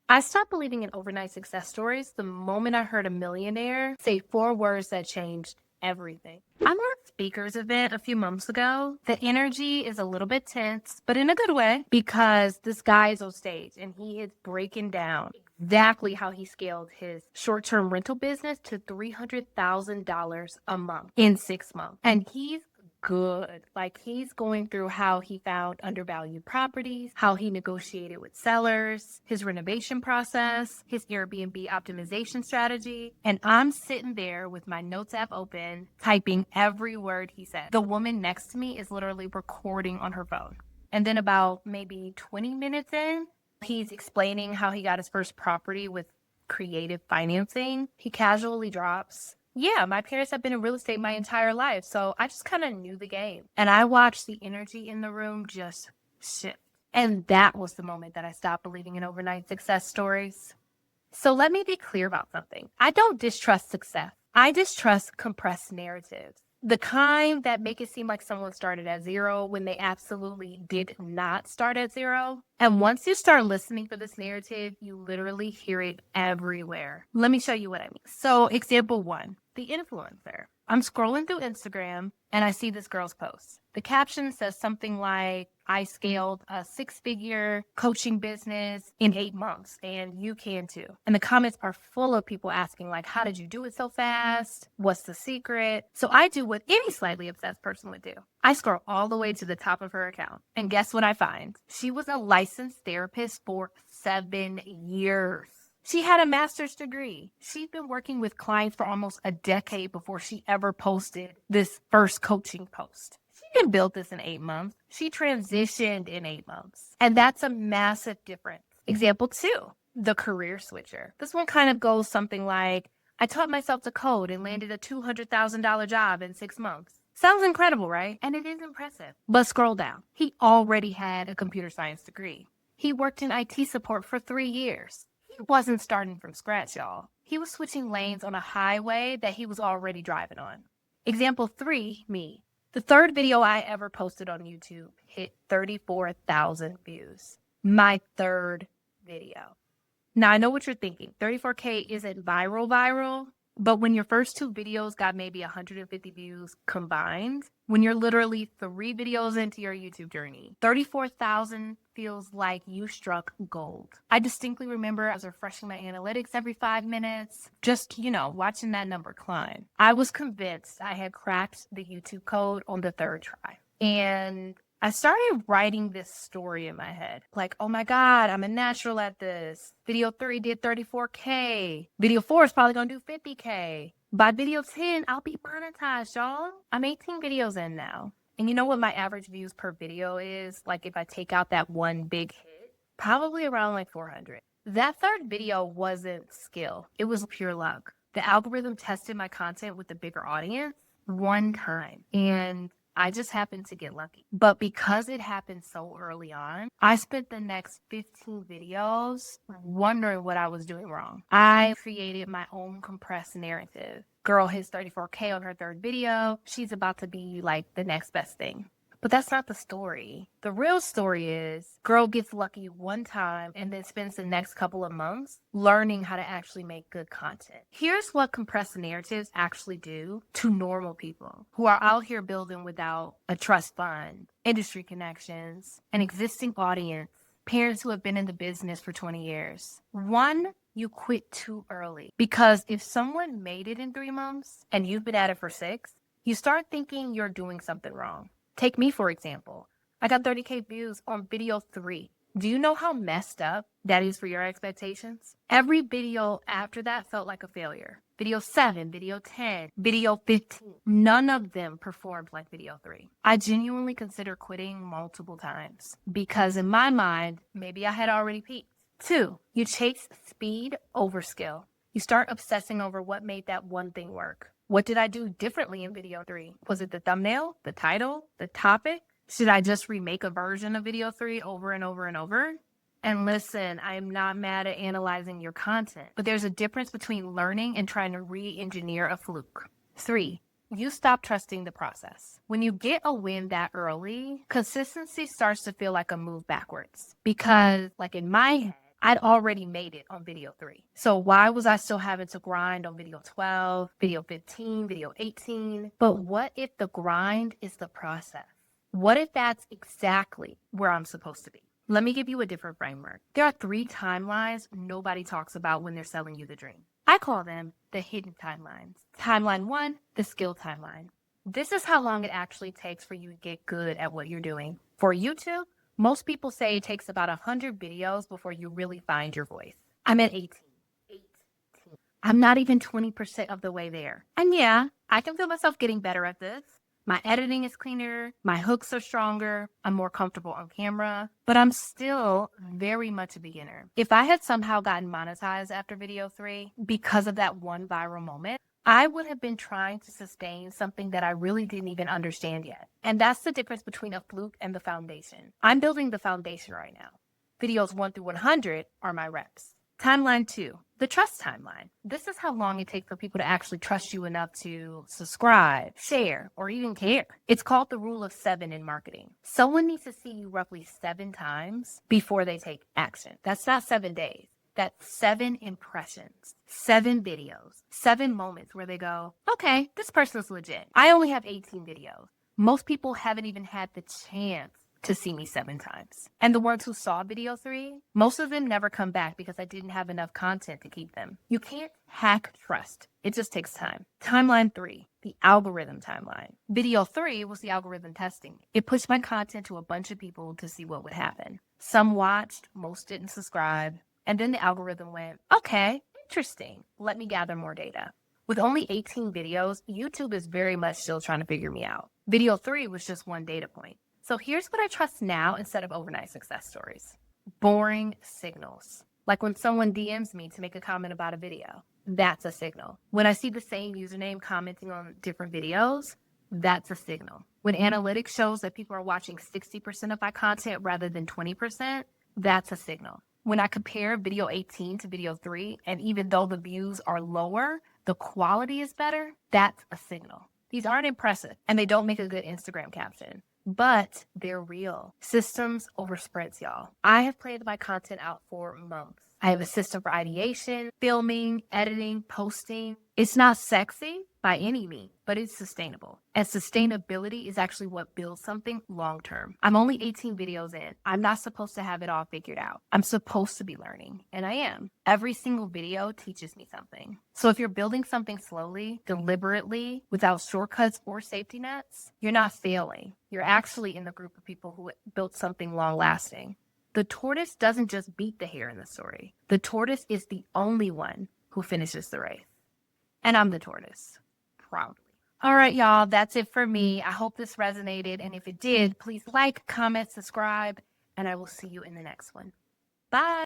I stopped believing in overnight success stories the moment I heard a millionaire say four words that changed everything. I'm at a speaker's event a few months ago. The energy is a little bit tense, but in a good way, because this guy is on stage and he is breaking down exactly how he scaled his short-term rental business to $300,000 a month in 6 months. And he's good. Like, he's going through how he found undervalued properties, how he negotiated with sellers, his renovation process, his Airbnb optimization strategy. And I'm sitting there with my notes app open, typing every word he said. The woman next to me is literally recording on her phone. And then about maybe 20 minutes in, he's explaining how he got his first property with creative financing. He casually drops, yeah, my parents have been in real estate my entire life, so I just kind of knew the game. And I watched the energy in the room just shift. And that was the moment that I stopped believing in overnight success stories. So let me be clear about something. I don't distrust success. I distrust compressed narratives. The kind that make it seem like someone started at zero when they absolutely did not start at zero. And once you start listening for this narrative, you literally hear it everywhere. Let me show you what I mean. So, example one, the influencer. I'm scrolling through Instagram and I see this girl's post. The caption says something like, I scaled a six-figure coaching business in 8 months, and you can too. And the comments are full of people asking, like, how did you do it so fast? What's the secret? So I do what any slightly obsessed person would do. I scroll all the way to the top of her account. And guess what I find? She was a licensed therapist for 7 years. She had a master's degree. She'd been working with clients for almost a decade before she ever posted this first coaching post. She didn't build this in 8 months. She transitioned in 8 months. And that's a massive difference. Example two, the career switcher. This one kind of goes something like, I taught myself to code and landed a $200,000 job in 6 months. Sounds incredible, right? And it is impressive. But scroll down. He already had a computer science degree. He worked in IT support for 3 years. He wasn't starting from scratch, y'all. He was switching lanes on a highway that he was already driving on. Example three, me. The third video I ever posted on YouTube hit 34,000 views. My third video. Now, I know what you're thinking. 34K isn't viral, but when your first 2 videos got maybe 150 views combined, when you're literally 3 videos into your YouTube journey, 34,000 feels like you struck gold. I distinctly remember I was refreshing my analytics every 5 minutes, just, watching that number climb. I was convinced I had cracked the YouTube code on the 3rd try. And I started writing this story in my head. Like, oh my God, I'm a natural at this. Video 3 did 34K. Video 4 is probably going to do 50K. By video 10, I'll be monetized, y'all. I'm 18 videos in now. And you know what my average views per video is? Like, if I take out that one big hit, probably around like 400. That third video wasn't skill. It was pure luck. The algorithm tested my content with a bigger audience one time. And I just happened to get lucky. But because it happened so early on, I spent the next 15 videos wondering what I was doing wrong. I created my own compressed narrative. Girl hits 34K on her third video. She's about to be like the next best thing. But that's not the story. The real story is girl gets lucky one time and then spends the next couple of months learning how to actually make good content. Here's what compressed narratives actually do to normal people who are out here building without a trust fund, industry connections, an existing audience, parents who have been in the business for 20 years. One, you quit too early. Because if someone made it in 3 months and you've been at it for 6, you start thinking you're doing something wrong. Take me, for example. I got 30K views on video 3. Do you know how messed up that is for your expectations? Every video after that felt like a failure. Video 7, video 10, video 15. None of them performed like video 3. I genuinely consider quitting multiple times because in my mind, maybe I had already peaked. 2, you chase speed over skill. You start obsessing over what made that one thing work. What did I do differently in video 3? Was it the thumbnail, the title, the topic? Should I just remake a version of video 3 over and over and over? And listen, I am not mad at analyzing your content, but there's a difference between learning and trying to re-engineer a fluke. 3, you stop trusting the process. When you get a win that early, consistency starts to feel like a move backwards. Because, like in my head, I'd already made it on video 3. So why was I still having to grind on video 12, video 15, video 18? But what if the grind is the process? What if that's exactly where I'm supposed to be? Let me give you a different framework. There are 3 timelines nobody talks about when they're selling you the dream. I call them the hidden timelines. Timeline 1, the skill timeline. This is how long it actually takes for you to get good at what you're doing. For YouTube, most people say it takes about 100 videos before you really find your voice. I'm at 18. I'm not even 20% of the way there. And yeah, I can feel myself getting better at this. My editing is cleaner, my hooks are stronger, I'm more comfortable on camera, but I'm still very much a beginner. If I had somehow gotten monetized after video 3 because of that one viral moment, I would have been trying to sustain something that I really didn't even understand yet. And that's the difference between a fluke and the foundation. I'm building the foundation right now. Videos 1 through 100 are my reps. Timeline 2, the trust timeline. This is how long it takes for people to actually trust you enough to subscribe, share, or even care. It's called the rule of 7 in marketing. Someone needs to see you roughly 7 times before they take action. That's not 7 days. That's 7 impressions, 7 videos, 7 moments where they go, okay, this person's legit. I only have 18 videos. Most people haven't even had the chance to see me 7 times. And the ones who saw video 3, most of them never come back because I didn't have enough content to keep them. You can't hack trust. It just takes time. Timeline 3, the algorithm timeline. Video 3 was the algorithm testing. It pushed my content to a bunch of people to see what would happen. Some watched, most didn't subscribe. And then the algorithm went, okay, interesting. Let me gather more data. With only 18 videos, YouTube is very much still trying to figure me out. Video 3 was just one data point. So here's what I trust now instead of overnight success stories. Boring signals. Like when someone DMs me to make a comment about a video, that's a signal. When I see the same username commenting on different videos, that's a signal. When analytics shows that people are watching 60% of my content rather than 20%, that's a signal. When I compare video 18 to video 3, and even though the views are lower, the quality is better, that's a signal. These aren't impressive, and they don't make a good Instagram caption, but they're real. Systems over sprints, y'all. I have planned my content out for months. I have a system for ideation, filming, editing, posting. It's not sexy by any means, but it's sustainable. And sustainability is actually what builds something long-term. I'm only 18 videos in. I'm not supposed to have it all figured out. I'm supposed to be learning, and I am. Every single video teaches me something. So if you're building something slowly, deliberately, without shortcuts or safety nets, you're not failing. You're actually in the group of people who built something long-lasting. The tortoise doesn't just beat the hare in the story. The tortoise is the only one who finishes the race. And I'm the tortoise, proudly. All right, y'all, that's it for me. I hope this resonated. And if it did, please like, comment, subscribe, and I will see you in the next one. Bye.